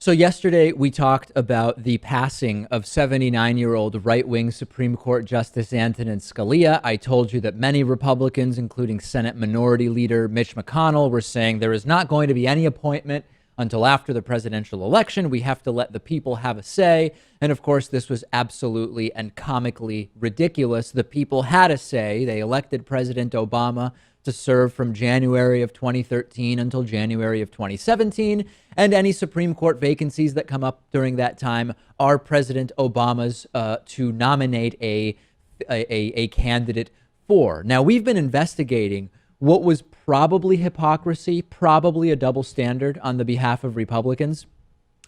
So yesterday we talked about the passing of 79-year-old right-wing Supreme Court Justice Antonin Scalia. I told you that many Republicans, including Senate Minority Leader Mitch McConnell, were saying there is not going to be any appointment until after the presidential election. We have to let the people have a say. And of course, this was absolutely and comically ridiculous. The people had a say. They elected President Obama to serve from January of 2013 until January of 2017. And any Supreme Court vacancies that come up during that time are President Obama's to nominate a candidate for. Now, we've been investigating what was probably hypocrisy, probably a double standard on the behalf of Republicans.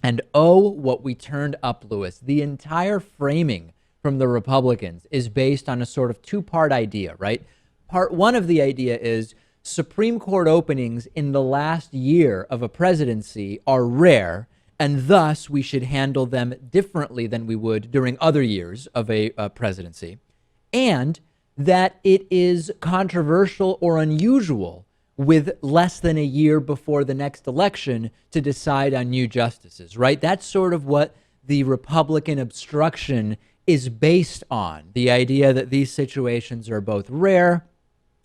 And oh, what we turned up, Lewis. The entire framing from the Republicans is based on a sort of two-part idea, right? Part one of the idea is Supreme Court openings in the last year of a presidency are rare, and thus we should handle them differently than we would during other years of a presidency. And that it is controversial or unusual with less than a year before the next election to decide on new justices, right? That's sort of what the Republican obstruction is based on. The idea that these situations are both rare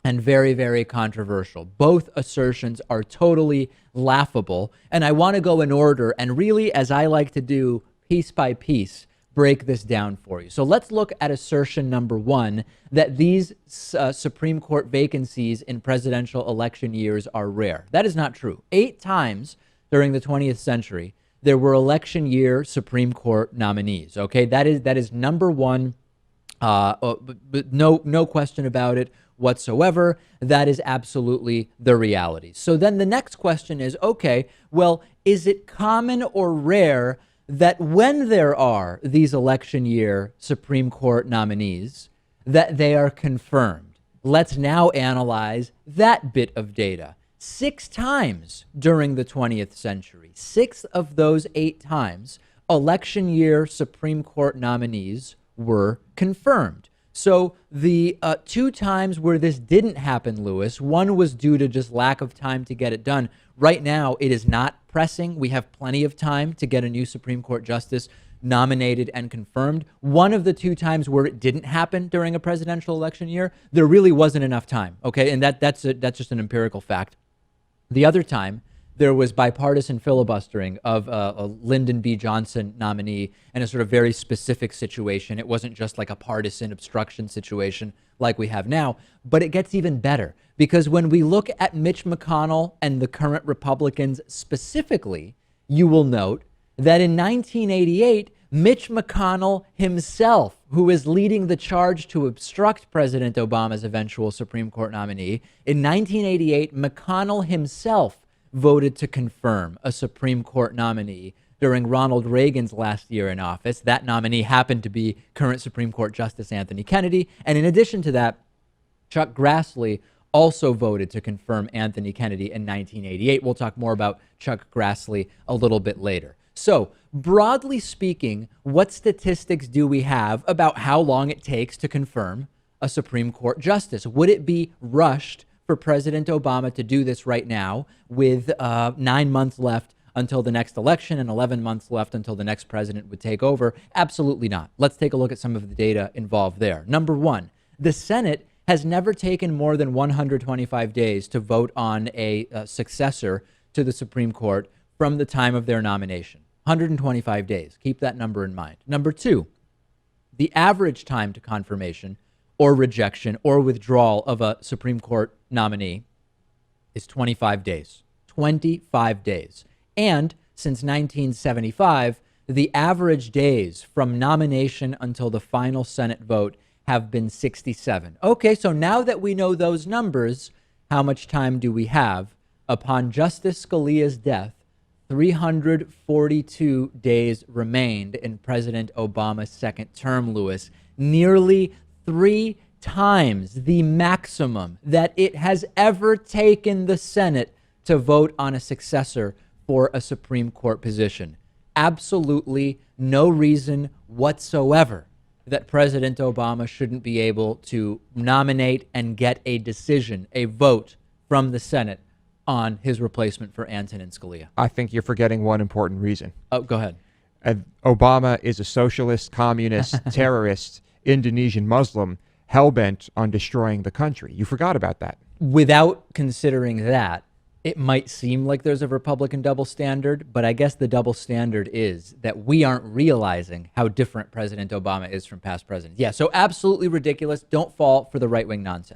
and very, very controversial. Both assertions are totally laughable. And I want to go in order and really, as I like to do, piece by piece, break this down for you. So let's look at assertion number one, that these Supreme Court vacancies in presidential election years are rare. That is not true. 8 times during the 20th century, there were election year Supreme Court nominees. Okay, that is number one. But no question about it whatsoever. That is absolutely the reality. So then the next question is, okay, well, is it common or rare that when there are these election year Supreme Court nominees, that they are confirmed? Let's now analyze that bit of data. 6 times during the 20th century, 6 of those 8 times, election year Supreme Court nominees were confirmed. So the 2 times where this didn't happen, Lewis, one was due to just lack of time to get it done. Right now, it is not pressing. We have plenty of time to get a new Supreme Court justice nominated and confirmed. One of the 2 times where it didn't happen during a presidential election year, there really wasn't enough time. Okay, and that's just an empirical fact. The other time, there was bipartisan filibustering of a Lyndon B. Johnson nominee in a sort of very specific situation. It wasn't just like a partisan obstruction situation like we have now, but it gets even better because when we look at Mitch McConnell and the current Republicans specifically, you will note that in 1988, Mitch McConnell himself, who is leading the charge to obstruct President Obama's eventual Supreme Court nominee, in 1988, McConnell himself voted to confirm a Supreme Court nominee during Ronald Reagan's last year in office. That nominee happened to be current Supreme Court Justice Anthony Kennedy. And in addition to that, Chuck Grassley also voted to confirm Anthony Kennedy in 1988. We'll talk more about Chuck Grassley a little bit later. So, broadly speaking, what statistics do we have about how long it takes to confirm a Supreme Court justice? Would it be rushed for President Obama to do this right now with 9 months left until the next election and 11 months left until the next president would take over? Absolutely not. Let's take a look at some of the data involved there. Number one, the Senate has never taken more than 125 days to vote on a successor to the Supreme Court from the time of their nomination. 125 days. Keep that number in mind. Number two, the average time to confirmation or rejection or withdrawal of a Supreme Court nominee is 25 days. 25 days. And since 1975, the average days from nomination until the final Senate vote have been 67. Okay, so now that we know those numbers, how much time do we have? Upon Justice Scalia's death, 342 days remained in President Obama's second term, Lewis. Nearly 3 times the maximum that it has ever taken the Senate to vote on a successor for a Supreme Court position. Absolutely no reason whatsoever that President Obama shouldn't be able to nominate and get a decision, a vote from the Senate on his replacement for Antonin Scalia? I think you're forgetting one important reason. Oh, go ahead. Obama is a socialist, communist, terrorist, Indonesian Muslim, hell-bent on destroying the country. You forgot about that. Without considering that, it might seem like there's a Republican double standard, but I guess the double standard is that we aren't realizing how different President Obama is from past presidents. Yeah, so absolutely ridiculous. Don't fall for the right-wing nonsense.